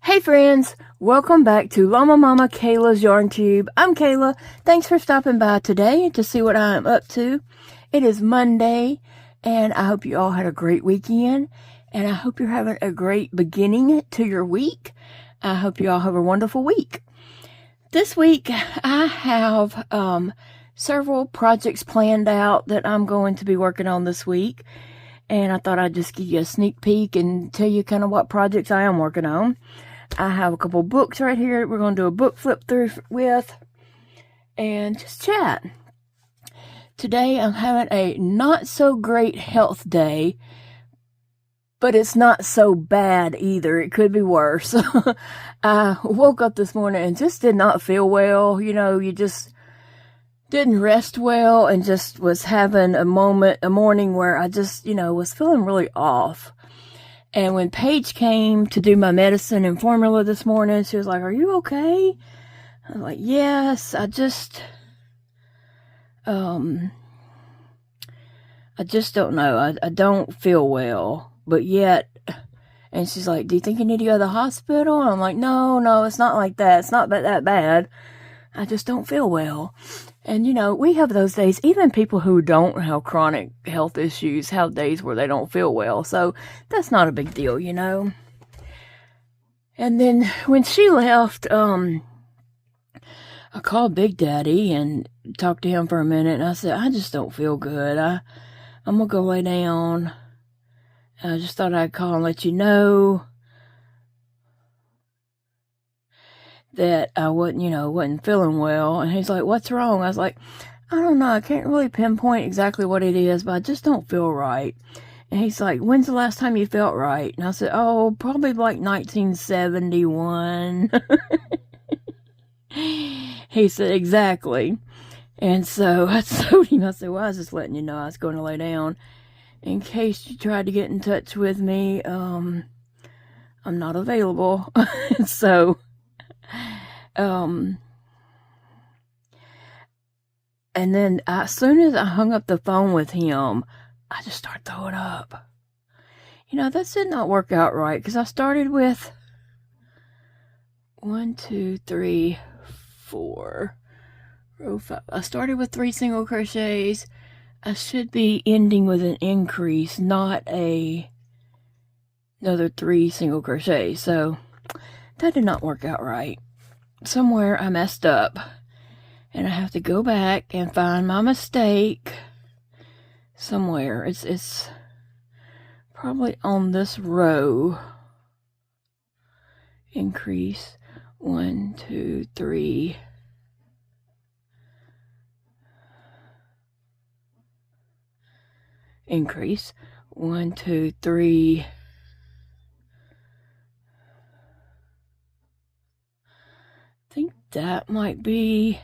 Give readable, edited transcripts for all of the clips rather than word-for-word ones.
Hey friends, welcome back to Llama Mama Kayla's Yarn Tube. I'm Kayla. Thanks for stopping by today to see what I am up to. It is Monday, and I hope you all had a great weekend, and I hope you're having a great beginning to your week. I hope you all have a wonderful week. This week, I have several projects planned out that I'm going to be working on this week, and I thought I'd just give you a sneak peek and tell you kind of what projects I am working on. I have a couple books right here we're going to do a book flip through with and just chat. Today I'm having a not so great health day, but it's not so bad either. It could be worse. I woke up this morning and just did not feel well. You know, you just didn't rest well and just was having a morning where I just, was feeling really off. And when Paige came to do my medicine and formula this morning, she was like, "Are you okay?" I was like, "Yes, I just don't know. I don't feel well, but yet," and she's like, "Do you think you need to go to the hospital?" And I'm like, no, it's not like that. It's not that bad. I just don't feel well. And, we have those days. Even people who don't have chronic health issues have days where they don't feel well. So that's not a big deal, And then when she left, I called Big Daddy and talked to him for a minute. And I said, "I just don't feel good. I'm going to go lay down. I just thought I'd call and let you know that I wasn't feeling well." And he's like, "What's wrong?" I was like, "I don't know. I can't really pinpoint exactly what it is, but I just don't feel right." And he's like, "When's the last time you felt right?" And I said, "Oh, probably like 1971. He said, "Exactly." And so I told him, I said, "Well, I was just letting you know I was going to lay down. In case you tried to get in touch with me, I'm not available." So, and then as soon as I hung up the phone with him, I just started throwing up. That did not work out right, because I started with 1, 2, 3, 4, row 5. I started with 3 single crochets. I should be ending with an increase, not another 3 single crochets. So that did not work out right. Somewhere I messed up, and I have to go back and find my mistake somewhere. It's probably on this row. Increase 1, 2, 3. Increase 1, 2, 3. I think that might be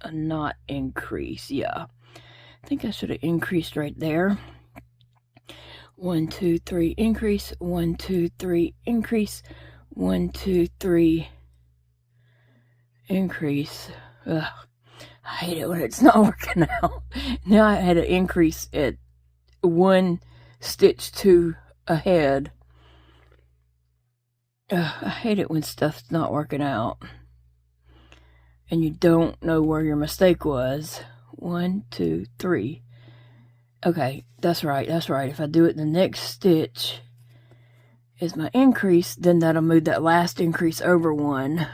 a not increase. Yeah, I think I should have increased right there. 1, 2, 3, increase. 1, 2, 3, increase. 1, 2, 3, increase. Ugh, I hate it when it's not working out. Now I had to increase at 1 stitch to ahead. I hate it when stuff's not working out and you don't know where your mistake was. 1, 2, 3. Okay, that's right. If I do it the next stitch is my increase, then that'll move that last increase over 1,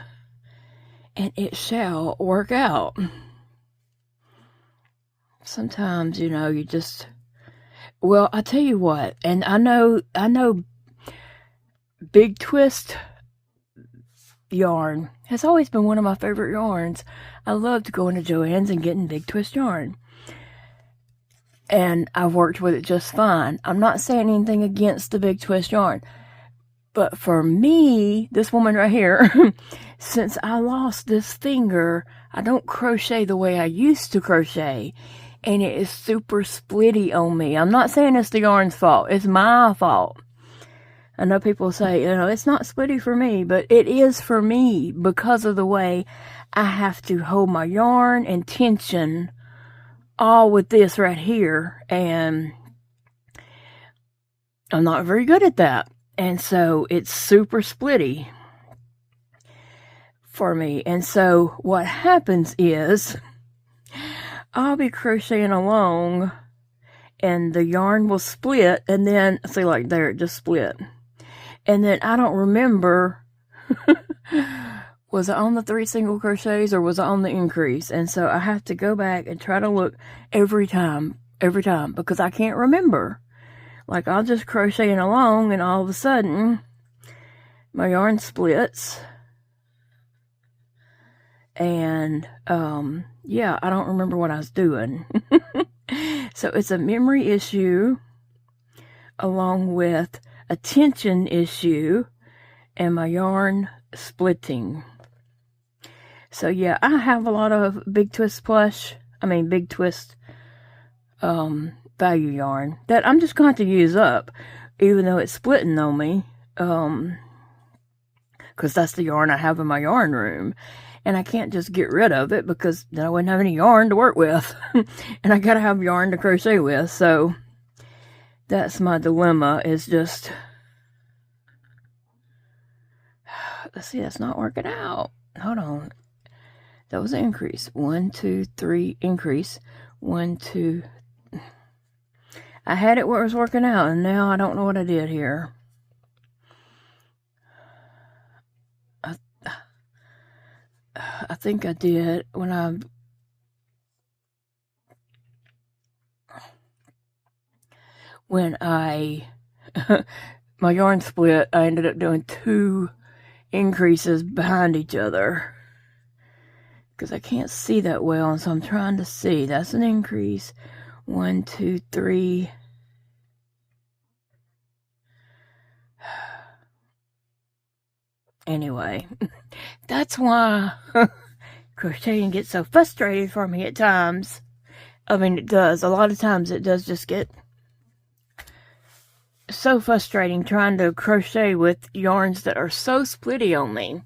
and it shall work out. Sometimes, you just, well, I tell you what, and I know Big Twist yarn has always been one of my favorite yarns. I loved going to Joann's and getting Big Twist yarn, and I've worked with it just fine. I'm not saying anything against the Big Twist yarn, but for me, this woman right here, since I lost this finger, I don't crochet the way I used to crochet, and it is super splitty on me. I'm not saying it's the yarn's fault. It's my fault. I know people say, it's not splitty for me, but it is for me because of the way I have to hold my yarn and tension all with this right here. And I'm not very good at that. And so it's super splitty for me. And so what happens is I'll be crocheting along and the yarn will split, and then, see, like there, it just split. And then I don't remember, was I on the 3 single crochets or was I on the increase? And so I have to go back and try to look every time, because I can't remember. Like, I'll just crocheting along and all of a sudden my yarn splits. And, yeah, I don't remember what I was doing. So it's a memory issue along with a tension issue and my yarn splitting. So yeah, I have a lot of Big Twist value yarn that I'm just going to use up, even though it's splitting on me, because that's the yarn I have in my yarn room. And I can't just get rid of it because then I wouldn't have any yarn to work with. And I gotta have yarn to crochet with. So that's my dilemma, is just, let's see, that's not working out. Hold on. That was an increase. 1, 2, 3, increase. 1, 2. I had it where it was working out, and now I don't know what I did here. I think I did when my yarn split, I ended up doing 2 increases behind each other because I can't see that well, and so I'm trying to see. That's an increase. 1, 2, 3. Anyway, that's why crocheting gets so frustrating for me at times. I mean, it does. A lot of times it does just get so frustrating trying to crochet with yarns that are so splitty on me.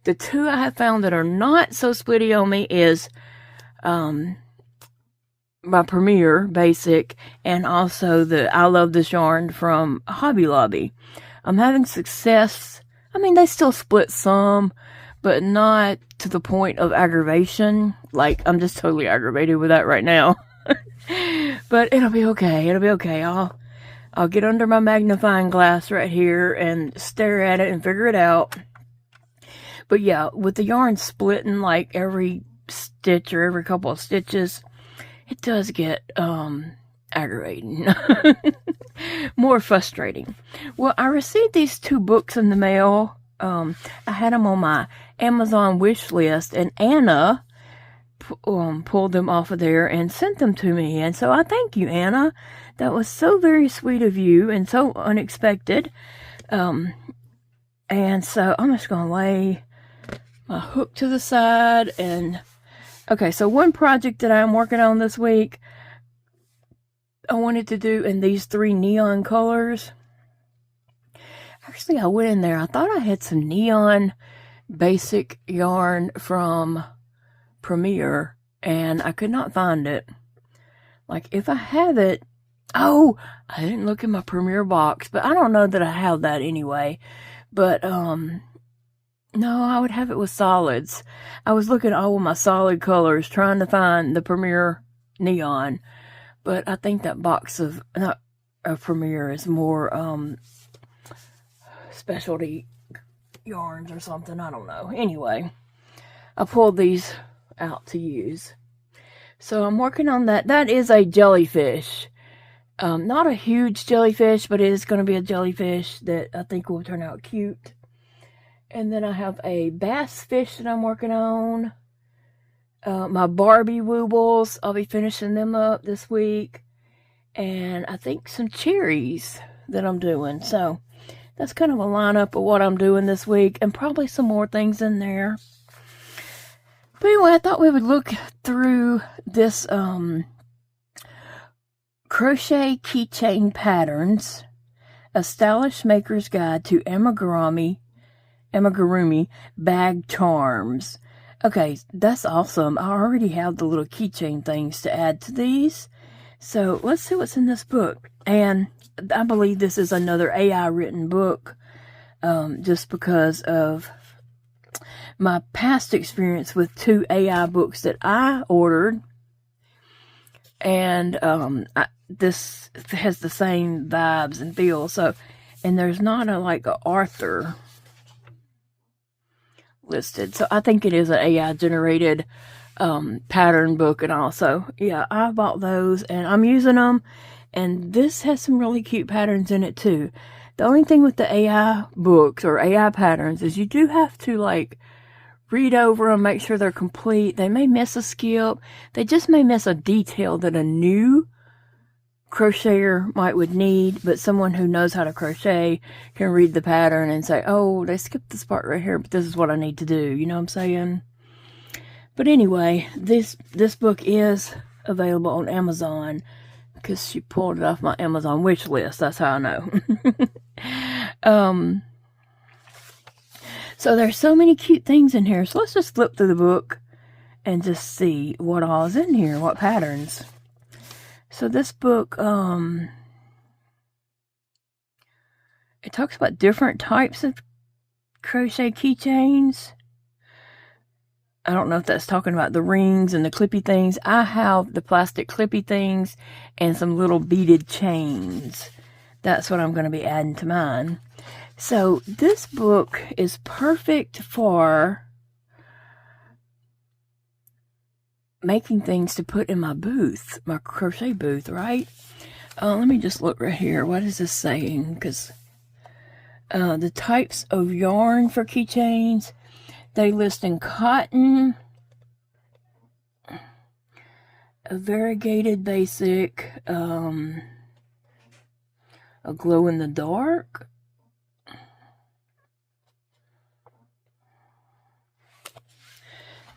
The 2 I have found that are not so splitty on me is my Premier Basic, and also the I Love This Yarn from Hobby Lobby. I'm having success. I mean, they still split some, but not to the point of aggravation. Like, I'm just totally aggravated with that right now. But it'll be okay. It'll be okay. I'll get under my magnifying glass right here and stare at it and figure it out. But yeah, with the yarn splitting like every stitch or every couple of stitches, it does get aggravating. More frustrating. Well, I received these 2 books in the mail. I had them on my Amazon wish list, and Anna pulled them off of there and sent them to me. And so I thank you, Anna. That was so very sweet of you and so unexpected. And so I'm just going to lay my hook to the side. And okay, so one project that I'm working on this week, I wanted to do in these 3 neon colors. Actually, I went in there. I thought I had some neon basic yarn from Premier, and I could not find it. Like, if I have it, oh, I didn't look in my Premier box, but I don't know that I have that anyway. But, no, I would have it with solids. I was looking at all of my solid colors, trying to find the Premier neon. But I think that box of Premier is more specialty yarns or something. I don't know. Anyway, I pulled these out to use. So I'm working on that. That is a jellyfish. Not a huge jellyfish, but it is going to be a jellyfish that I think will turn out cute. And then I have a bass fish that I'm working on. My Barbie woobles, I'll be finishing them up this week. And I think some cherries that I'm doing. So that's kind of a lineup of what I'm doing this week. And probably some more things in there. But anyway, I thought we would look through this Crochet Keychain Patterns, a stylish maker's guide to amigurumi bag charms. Okay, that's awesome. I already have the little keychain things to add to these. So let's see what's in this book. And I believe this is another AI written book, just because of my past experience with 2 AI books that I ordered. And this has the same vibes and feel. So, and there's not a author listed. So I think it is an AI generated pattern book. And also, yeah, I bought those and I'm using them. And this has some really cute patterns in it too. The only thing with the AI books or AI patterns is you do have to read over them, make sure they're complete. They may miss a skip. They just may miss a detail that a new crocheter would need, but someone who knows how to crochet can read the pattern and say, oh, they skipped this part right here, but this is what I need to do. You know what I'm saying? But anyway, this book is available on Amazon because she pulled it off my Amazon wish list. That's how I know. So there's so many cute things in here. So let's just flip through the book and just see what all is in here, what patterns. So this book, it talks about different types of crochet keychains. I don't know if that's talking about the rings and the clippy things. I have the plastic clippy things and some little beaded chains. That's what I'm going to be adding to mine. So this book is perfect for making things to put in my booth, my crochet booth, right? Let me just look right here. What is this saying? Because the types of yarn for keychains, they list in cotton, a variegated basic, a glow in the dark,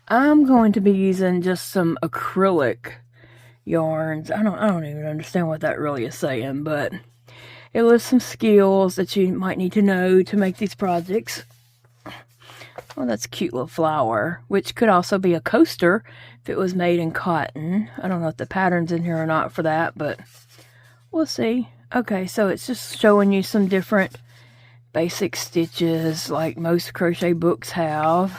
I'm going to be using just some acrylic yarns. I don't even understand what that really is saying, but it lists some skills that you might need to know to make these projects. Oh, that's a cute little flower, which could also be a coaster if it was made in cotton. I don't know if the pattern's in here or not for that, but we'll see. Okay, so it's just showing you some different basic stitches like most crochet books have.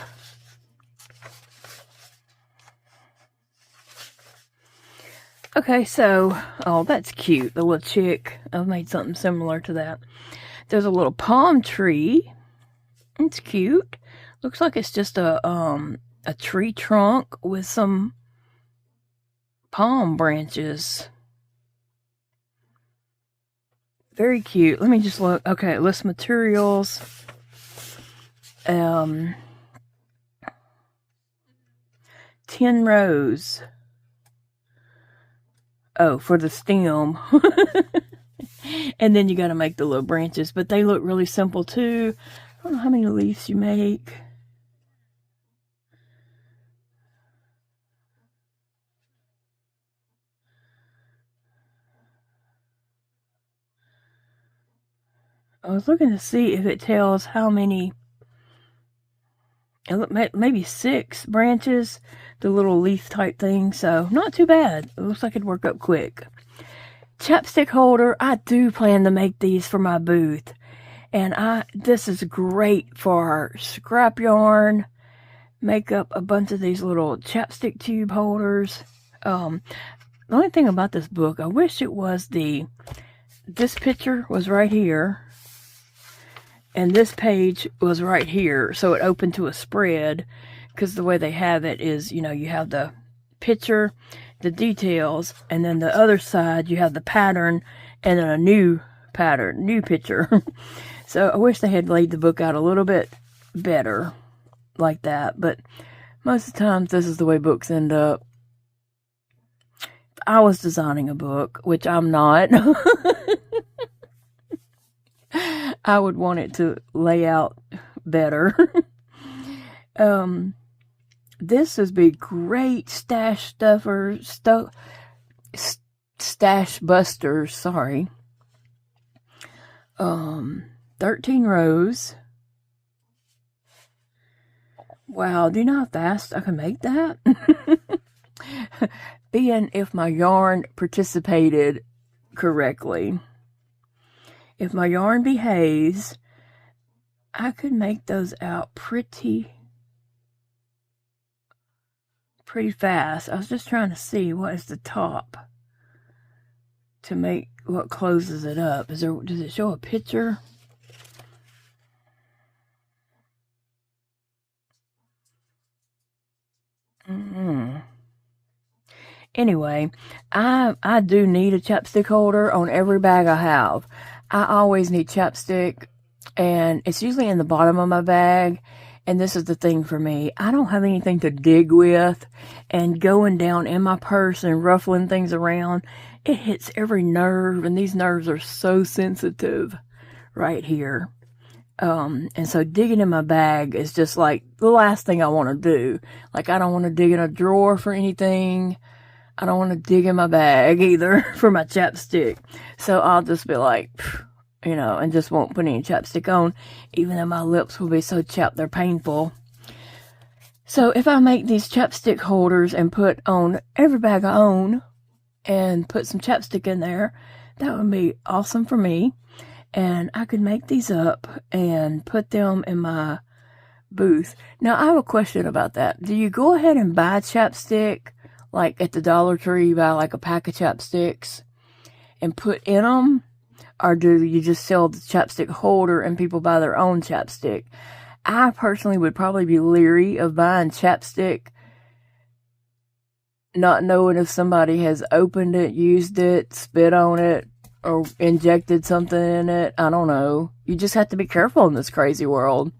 Okay, so, oh, that's cute, the little chick. I've made something similar to that. There's a little palm tree. It's cute. Looks like it's just a tree trunk with some palm branches. Very cute. Let me just look. Okay, it lists materials. 10 rows. Oh, for the stem. And then you got to make the little branches. But they look really simple too. I don't know how many leaves you make. I was looking to see if it tells how many. Maybe 6 branches, the little leaf type thing, so not too bad. It looks like it'd work up quick. Chapstick holder, I do plan to make these for my booth, and this is great for scrap yarn. Make up a bunch of these little chapstick tube holders. The only thing about this book, I wish it was this picture was right here. And this page was right here, so it opened to a spread, because the way they have it is, you have the picture, the details, and then the other side, you have the pattern, and then a new pattern, new picture. So I wish they had laid the book out a little bit better like that, but most of the times this is the way books end up. If I was designing a book, which I'm not, I would want it to lay out better. This would be great stash busters, sorry. 13 rows. Wow, do you know how fast I can make that? being if my yarn participated correctly. If my yarn behaves, I could make those out pretty fast. I was just trying to see what is the top to make what closes it up. Does it show a picture? Anyway, I do need a chapstick holder on every bag I have. I always need chapstick, and it's usually in the bottom of my bag. And this is the thing for me. I don't have anything to dig with, and going down in my purse and ruffling things around, it hits every nerve, and these nerves are so sensitive right here. And so digging in my bag is just like the last thing I want to do. Like, I don't want to dig in a drawer for anything. I don't want to dig in my bag either for my chapstick. So I'll just be like, and just won't put any chapstick on, even though my lips will be so chapped they're painful. So if I make these chapstick holders and put on every bag I own and put some chapstick in there, that would be awesome for me. And I could make these up and put them in my booth. Now, I have a question about that. Do you go ahead and buy chapstick, like at the Dollar Tree, you buy like a pack of chapsticks and put in them? Or do you just sell the chapstick holder and people buy their own chapstick? I personally would probably be leery of buying chapstick, not knowing if somebody has opened it, used it, spit on it, or injected something in it. I don't know. You just have to be careful in this crazy world.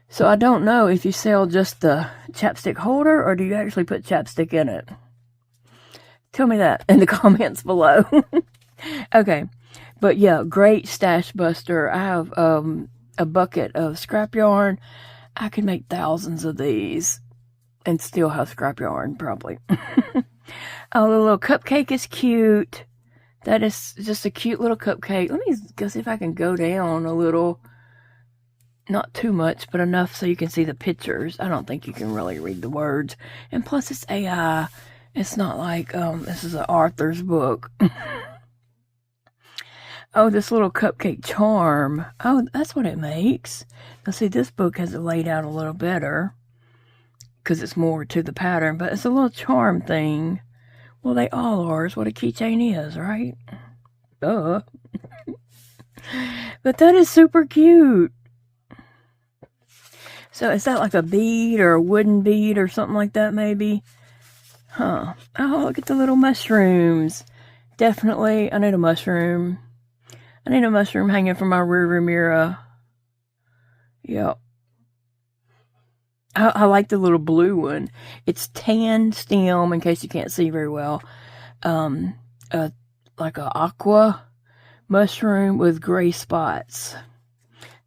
So I don't know if you sell just the chapstick holder or do you actually put chapstick in it. Tell me that in the comments below. Okay. But yeah, great stash buster. I have a bucket of scrap yarn. I could make thousands of these and still have scrap yarn, probably. Oh, the little cupcake is cute. That is just a cute little cupcake. Let me go see if I can go down a little. Not too much, but enough so you can see the pictures. I don't think you can really read the words. And plus, it's AI. It's not like this is an author's book. Oh, this little cupcake charm. Oh, that's what it makes. Now, see, this book has it laid out a little better because it's more to the pattern, but it's a little charm thing. Well, they all are. It's what a keychain is, right? Duh. But that is super cute. So is that like a bead or a wooden bead or something like that, maybe? Huh. Oh, look at the little mushrooms. Definitely, I need a mushroom. I need a mushroom hanging from my rearview mirror. Yep. I like the little blue one. It's tan stem, in case you can't see very well. Like a aqua mushroom with gray spots.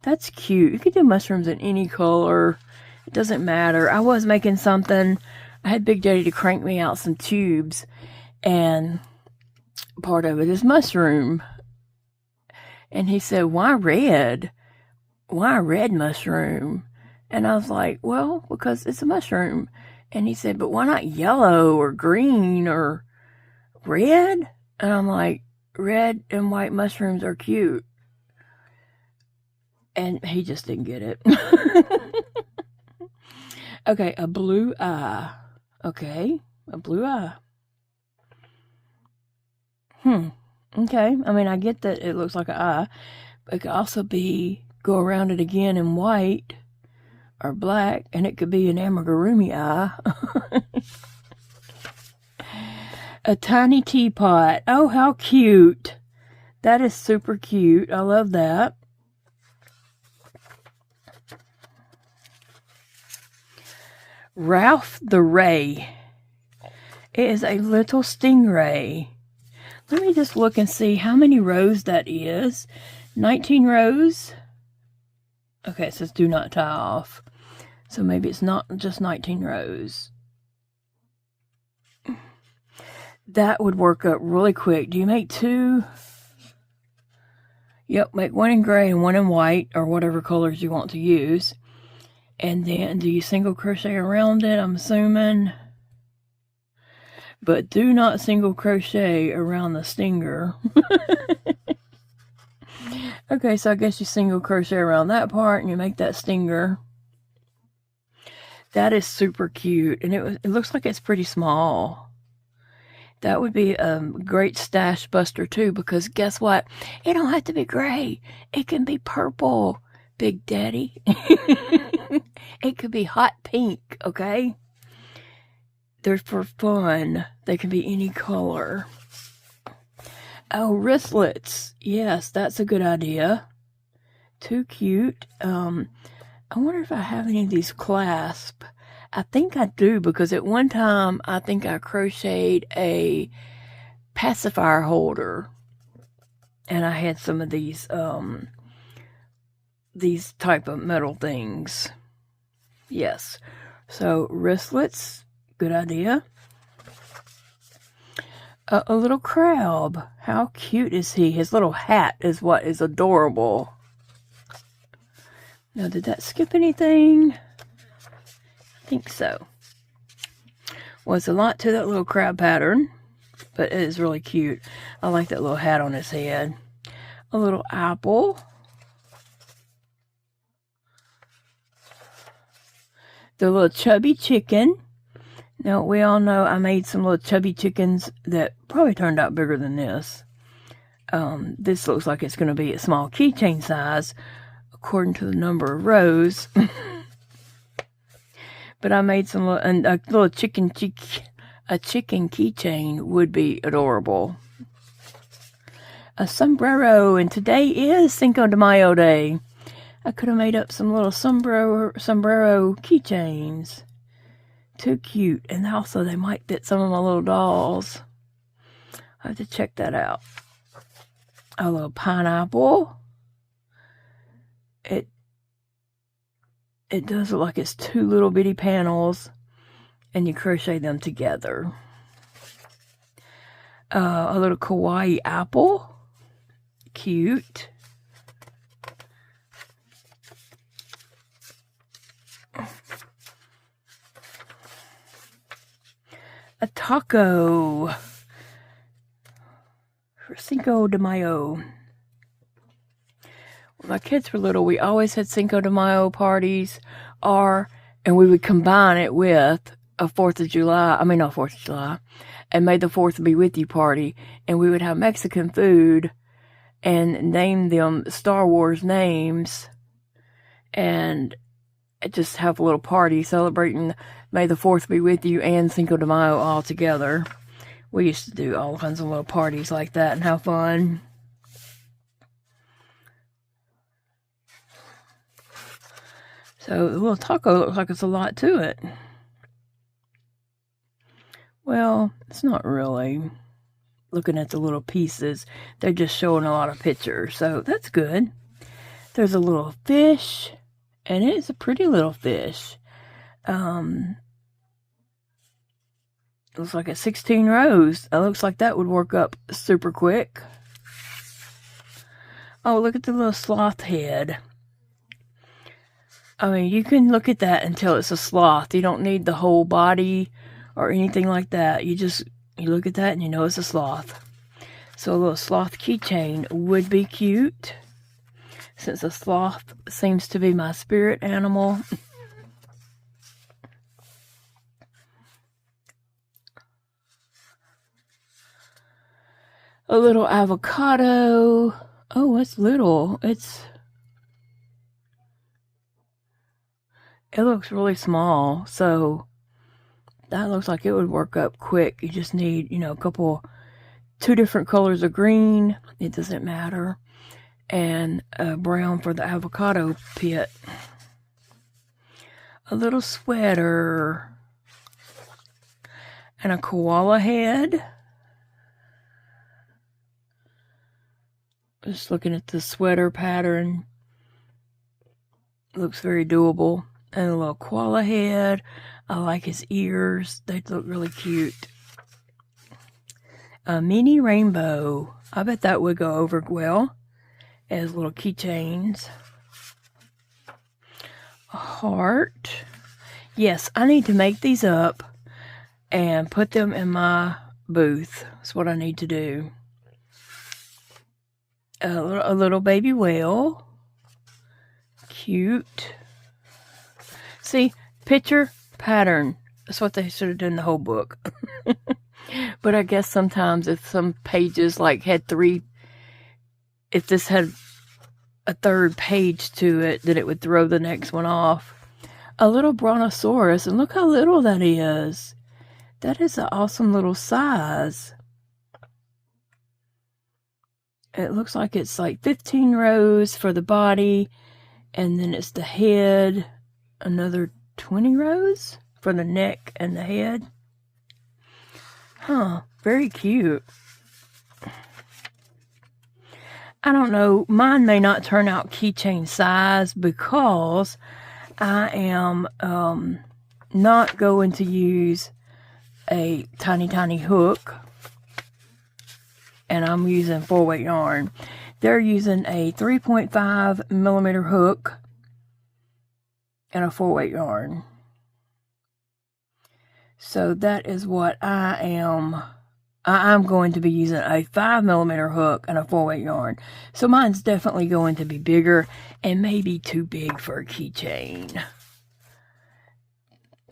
That's cute. You could do mushrooms in any color. It doesn't matter. I was making something. I had Big Daddy to crank me out some tubes. And part of it is mushroom. And he said, why red? Why a red mushroom? And I was like, well, because it's a mushroom. And he said, but why not yellow or green or red? And I'm like, red and white mushrooms are cute. And he just didn't get it. Okay, a blue eye. Okay, a blue eye. Okay, I mean, I get that it looks like an eye. But it could also be, go around it again in white or black, and it could be an amigurumi eye. A tiny teapot. Oh, how cute. That is super cute. I love that. Ralph the Ray. It is a little stingray. Let me just look and see how many rows that is. 19 rows. Okay, it says do not tie off. So maybe it's not just 19 rows. That would work up really quick. Do you make two? Yep, make one in gray and one in white, or whatever colors you want to use. And then do you single crochet around it, I'm assuming? But do not single crochet around the stinger. Okay, so I guess you single crochet around that part and you make that stinger. That is super cute, and it looks like it's pretty small. That would be a great stash buster too, because guess what? It don't have to be gray. It can be purple, Big Daddy. It could be hot pink, okay? They're for fun. They can be any color. Oh, wristlets. Yes, that's a good idea. Too cute. I wonder if I have any of these clasps. I think I do, because at one time I think I crocheted a pacifier holder, and I had some of these type of metal things. Yes, so wristlets, good idea. A little crab. How cute is he? His little hat is what is adorable. Now, did that skip anything? I think so. Well, it's a lot to that little crab pattern, but it is really cute. I like that little hat on his head. A little apple. The little chubby chicken. Now, we all know I made some little chubby chickens that probably turned out bigger than this. This looks like it's going to be a small keychain size, according to the number of rows. But I made some little, and a little chicken keychain would be adorable. A sombrero, and today is Cinco de Mayo Day. I could have made up some little sombrero keychains. Too cute. And also they might fit some of my little dolls. I have to check that out. A little pineapple. It does look like it's two little bitty panels, and you crochet them together. A little kawaii apple. Cute. A taco for Cinco de Mayo. When my kids were little, we always had Cinco de Mayo parties, and we would combine it with a 4th of July, and May the 4th be with you party, and we would have Mexican food and name them Star Wars names, and just have a little party celebrating May the 4th be with you and Cinco de Mayo all together. We used to do all kinds of little parties like that and have fun. So the little taco looks like it's a lot to it. Well, it's not really. Looking at the little pieces, they're just showing a lot of pictures, so that's good. There's a little fish, and it's a pretty little fish. Looks like it's 16 rows. It looks like that would work up super quick. Oh, look at the little sloth head. I mean, you can look at that until it's a sloth. You don't need the whole body or anything like that. You look at that and you know it's a sloth. So a little sloth keychain would be cute, since a sloth seems to be my spirit animal. A little avocado. Oh, it's little. It looks really small, so that looks like it would work up quick. You just need, two different colors of green. It doesn't matter. And brown for the avocado pit. A little sweater. And a koala head. Just looking at the sweater pattern. Looks very doable. And a little koala head. I like his ears. They look really cute. A mini rainbow. I bet that would go over well as little keychains. A heart. Yes, I need to make these up. and put them in my booth. That's what I need to do. A little baby whale. Cute. See, picture, pattern. That's what they should have done the whole book. But I guess sometimes if some pages like had if this had a third page to it, then it would throw the next one off. A little brontosaurus, and look how little that is. That is an awesome little size. It looks like it's like 15 rows for the body, and then it's the head, another 20 rows for the neck and the head. Huh, very cute. I don't know, mine may not turn out keychain size because I am not going to use a tiny hook, and I'm using 4-weight yarn. They're using a 3.5 millimeter hook and a 4-weight yarn. So that is what I'm going to be using a 5 millimeter hook and a 4-weight yarn. So mine's definitely going to be bigger and maybe too big for a keychain.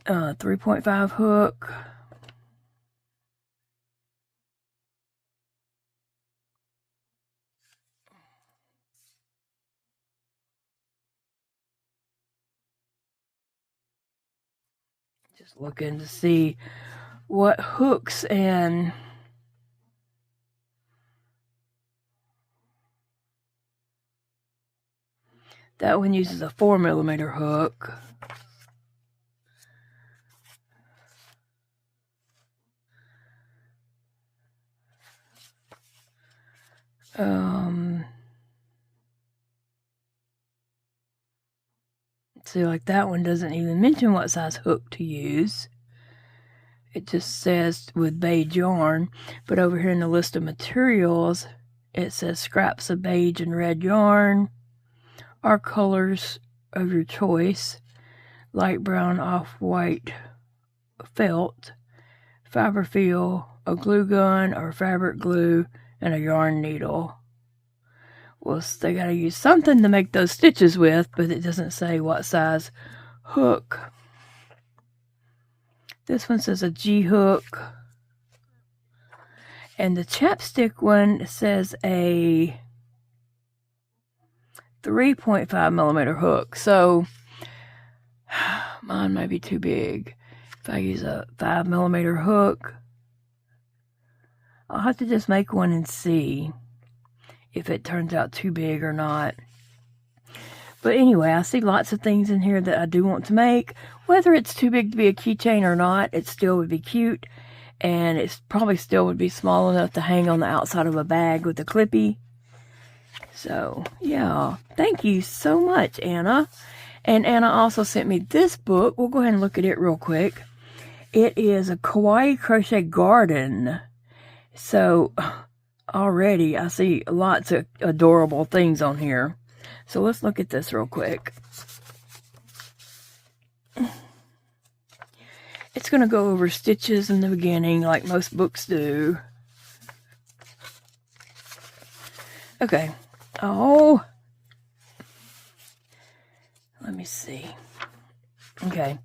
3.5 hook. Just looking to see what hooks and that one uses a 4 millimeter hook. See, like that one doesn't even mention what size hook to use. It just says with beige yarn, but over here in the list of materials, it says scraps of beige and red yarn, or colors of your choice, light brown, off-white felt, fiber feel, a glue gun or fabric glue, and a yarn needle. Well, they gotta use something to make those stitches with, but it doesn't say what size hook. This one says a G hook. And the chapstick one says a 3.5 millimeter hook. So mine might be too big. If I use a 5 millimeter hook, I'll have to just make one and see if it turns out too big or not. But anyway, I see lots of things in here that I do want to make. Whether it's too big to be a keychain or not, it still would be cute. And it probably still would be small enough to hang on the outside of a bag with a clippy. So, yeah. Thank you so much, Anna. And Anna also sent me this book. We'll go ahead and look at it real quick. It is a Kawaii Crochet Garden. So, already I see lots of adorable things on here. So let's look at this real quick. It's going to go over stitches in the beginning like most books do. Okay. Oh. Let me see. Okay.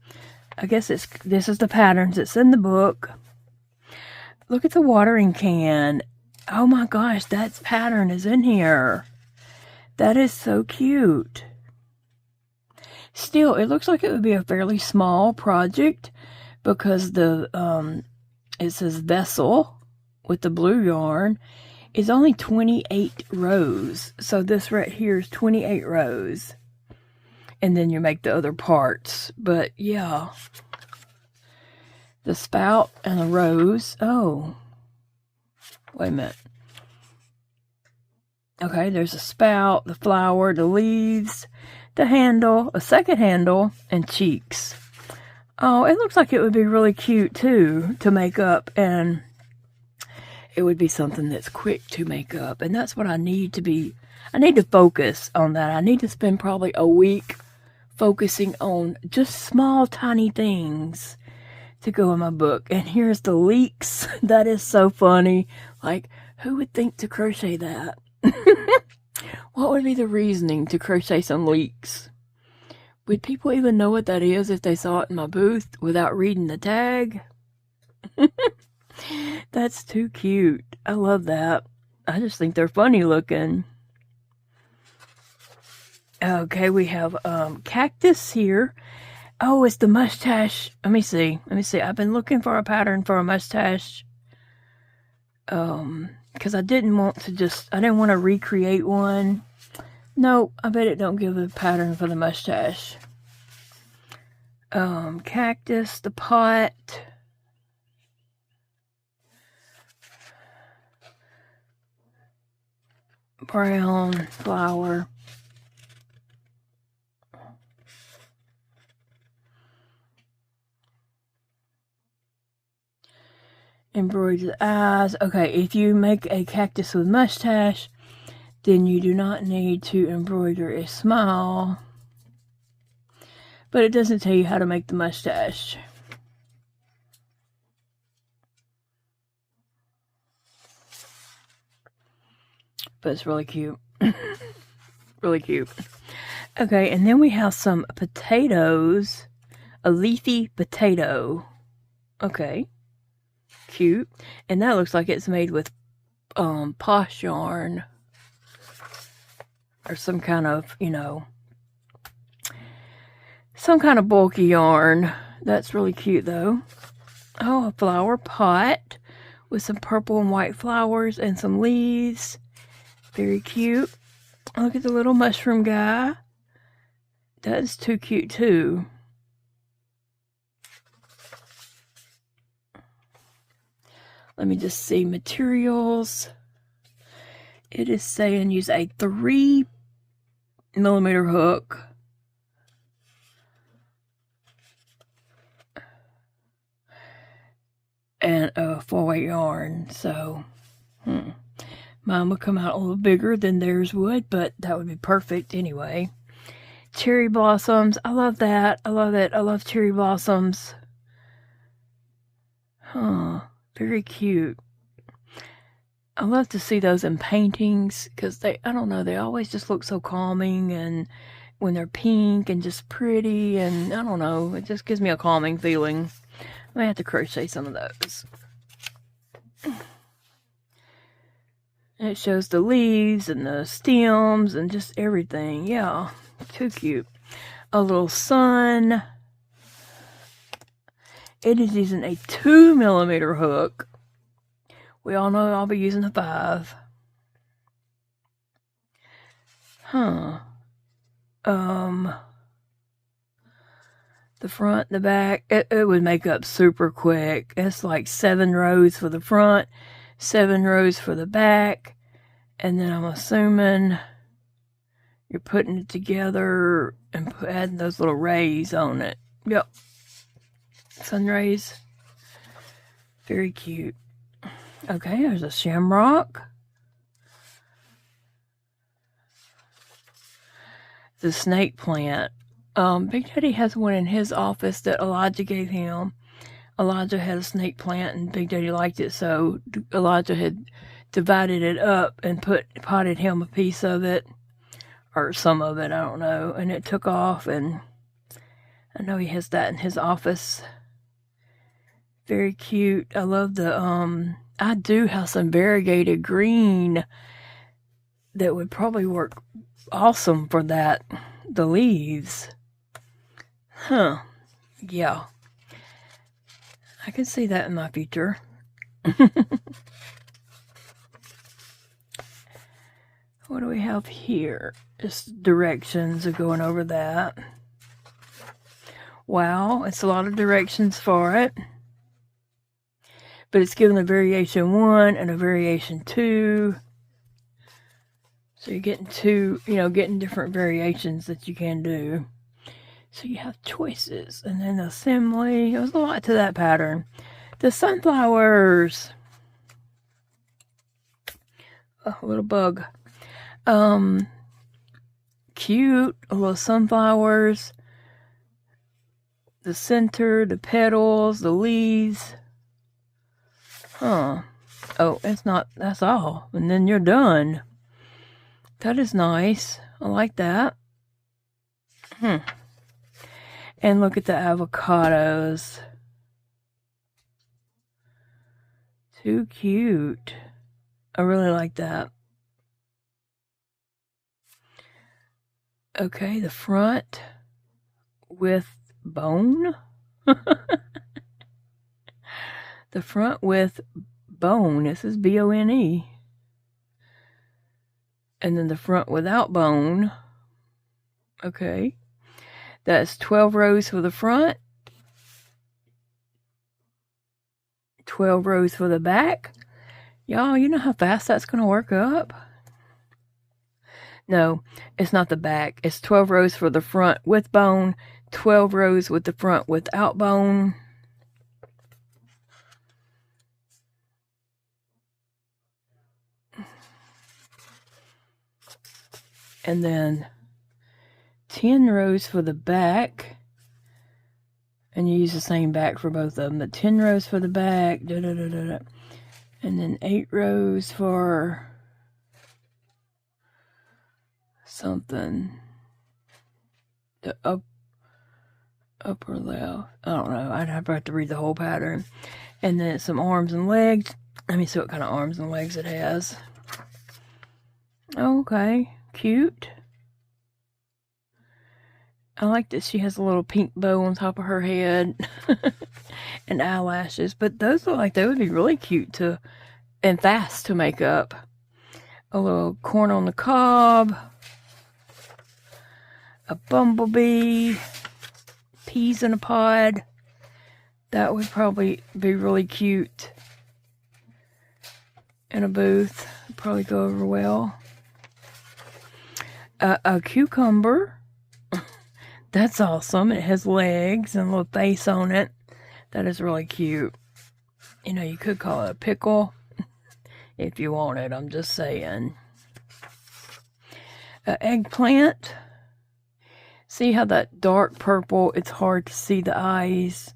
I guess this is the patterns that's in the book. Look at the watering can. Oh my gosh, that pattern is in here. That is so cute. Still, it looks like it would be a fairly small project because the it says vessel with the blue yarn is only 28 rows. So this right here is 28 rows. And then you make the other parts. But yeah. The spout and the rose. Oh. Wait a minute. Okay, there's a spout, the flower, the leaves, the handle, a second handle, and cheeks. Oh, it looks like it would be really cute, too, to make up, and it would be something that's quick to make up, and that's what I need to be. I need to focus on that. I need to spend probably a week focusing on just small, tiny things to go in my book. And here's the leeks. That is so funny. Like, who would think to crochet that? What would be the reasoning to crochet some leeks? Would people even know what that is if they saw it in my booth without reading the tag? That's too cute. I love that. I just think they're funny looking. Okay, we have cactus here. Oh, it's the mustache. Let me see. I've been looking for a pattern for a mustache. Because I didn't want to recreate one. No, I bet it don't give a pattern for the mustache. Cactus, the pot. Brown flower. Embroider the eyes. Okay, if you make a cactus with mustache, then you do not need to embroider a smile. But it doesn't tell you how to make the mustache. But it's really cute. Really cute. Okay, and then we have some potatoes. A leafy potato. Okay. Cute. And that looks like it's made with posh yarn. Or some kind of, some kind of bulky yarn. That's really cute though. Oh, a flower pot with some purple and white flowers and some leaves. Very cute. Look at the little mushroom guy. That's too cute too. Let me just see materials. It is saying use a 3mm hook. And a 4-weight yarn. So, mine would come out a little bigger than theirs would, but that would be perfect anyway. Cherry blossoms. I love that. I love it. I love cherry blossoms. Very cute. I love to see those in paintings because I don't know, they always just look so calming, and when they're pink and just pretty, and I don't know, it just gives me a calming feeling. I might have to crochet some of those. And it shows the leaves and the stems and just everything. Yeah, too cute. A little sun. It is using a 2mm hook. We all know I'll be using a 5. The front, the back, it would make up super quick. It's like 7 rows for the front, 7 rows for the back, and then I'm assuming you're putting it together and adding those little rays on it. Yep. Sun rays. Very cute. Okay, there's a shamrock. The snake plant. Big Daddy has one in his office that Elijah gave him. Elijah had a snake plant and Big Daddy liked it, so Elijah had divided it up and potted him a piece of it, or some of it, I don't know, and it took off, and I know he has that in his office. Very cute. I love the, I do have some variegated green that would probably work awesome for that, the leaves. Yeah. I can see that in my future. What do we have here? Just directions of going over that. Wow, it's a lot of directions for it. But it's given a variation 1 and a variation 2. So you're getting getting different variations that you can do. So you have choices. And then assembly. There's a lot to that pattern. The sunflowers. Oh, a little bug. Cute. A little sunflowers. the center, the petals, the leaves. Huh. Oh, it's not, that's all. And then you're done. That is nice. I like that. And look at the avocados. Too cute. I really like that. Okay, the front with bone. The front with bone. This is B-O-N-E. And then the front without bone. Okay. That's 12 rows for the front. 12 rows for the back. Y'all, you know how fast that's going to work up? No, it's not the back. It's 12 rows for the front with bone. 12 rows with the front without bone. And then 10 rows for the back. And you use the same back for both of them. The 10 rows for the back. And then 8 rows for something. The upper left. I don't know. I'd have to read the whole pattern. And then some arms and legs. Let me see what kind of arms and legs it has. Okay. Cute. I like that she has a little pink bow on top of her head and eyelashes, but those look like they would be really cute and fast to make up. A little corn on the cob, a bumblebee, peas in a pod. That would probably be really cute in a booth. Probably go over well. A cucumber. That's awesome. It has legs and a little face on it. That is really cute. You know, you could call it a pickle if you wanted. I'm just saying. Eggplant. See how that dark purple, it's hard to see the eyes.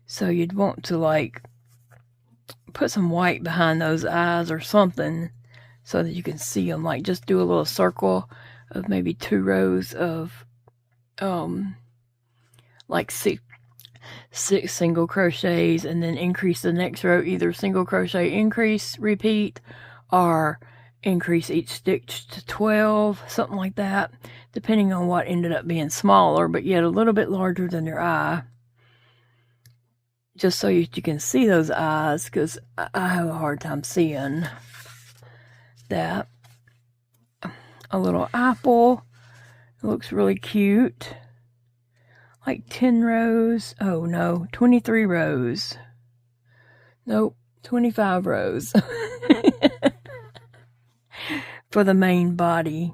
So you'd want to like put some white behind those eyes or something so that you can see them. Like just do a little circle of maybe 2 rows of like six single crochets, and then increase the next row, either single crochet increase, repeat, or increase each stitch to 12, something like that, depending on what ended up being smaller, but yet a little bit larger than your eye, just so you can see those eyes, because I have a hard time seeing that. A little apple. It looks really cute. Like 10 rows. Oh no, 23 rows. Nope, 25 rows. For the main body.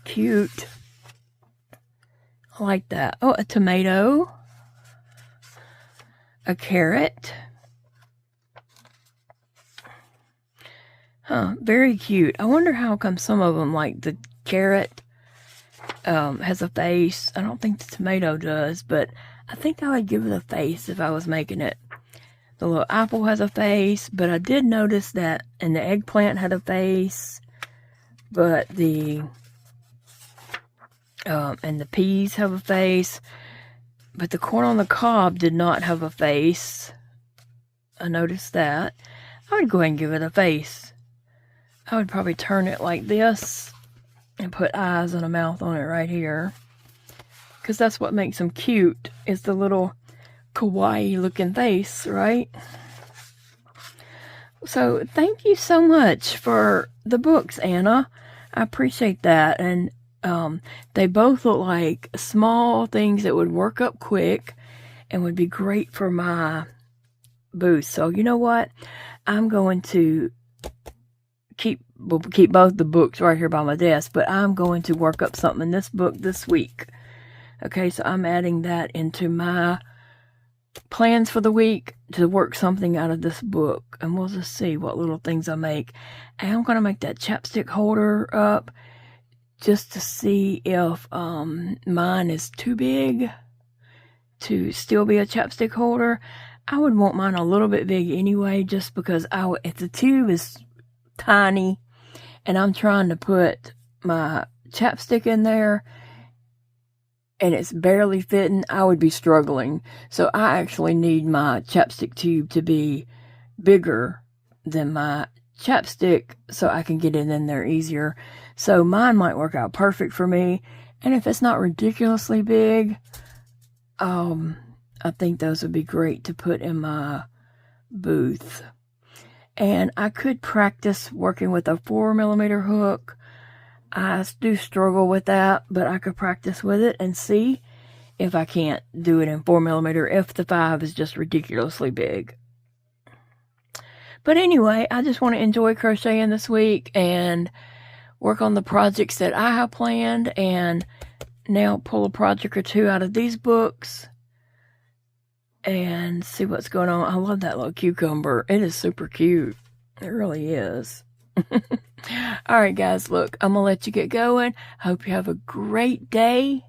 Cute. I like that. Oh, a tomato. A carrot. Huh, very cute. I wonder how come some of them, like the carrot, has a face. I don't think the tomato does, but I think I would give it a face if I was making it. The little apple has a face, but I did notice that, and the eggplant had a face, but the, and the peas have a face, but the corn on the cob did not have a face. I noticed that. I would go ahead and give it a face. I would probably turn it like this and put eyes and a mouth on it right here. Because that's what makes them cute, is the little kawaii looking face, right? So thank you so much for the books, Anna. I appreciate that. And they both look like small things that would work up quick and would be great for my booth. So you know what? I'm going to keep both the books right here by my desk, but I'm going to work up something in this book this week. Okay, so I'm adding that into my plans for the week to work something out of this book, and we'll just see what little things I make. And I'm going to make that chapstick holder up. just to see if mine is too big to still be a chapstick holder. I would want mine a little bit big anyway, just because if the tube is tiny and I'm trying to put my chapstick in there and it's barely fitting, I would be struggling. So I actually need my chapstick tube to be bigger than my chapstick so I can get it in there easier. So mine might work out perfect for me. And if it's not ridiculously big, I think those would be great to put in my booth. And I could practice working with a 4mm hook. I do struggle with that, but I could practice with it and see if I can't do it in 4mm if the 5 is just ridiculously big. But anyway, I just want to enjoy crocheting this week and work on the projects that I have planned, and now pull a project or two out of these books and see what's going on. I love that little cucumber. It is super cute. It really is. Alright guys, look, I'm going to let you get going. Hope you have a great day.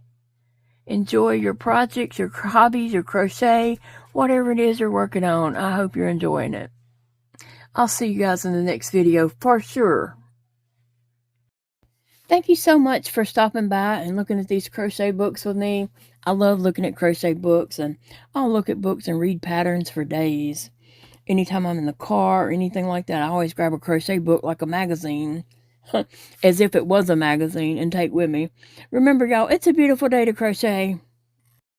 Enjoy your projects, your hobbies, your crochet, whatever it is you're working on. I hope you're enjoying it. I'll see you guys in the next video for sure. Thank you so much for stopping by and looking at these crochet books with me. I love looking at crochet books, and I'll look at books and read patterns for days. Anytime I'm in the car or anything like that, I always grab a crochet book like a magazine, as if it was a magazine, and take with me. Remember, y'all, it's a beautiful day to crochet.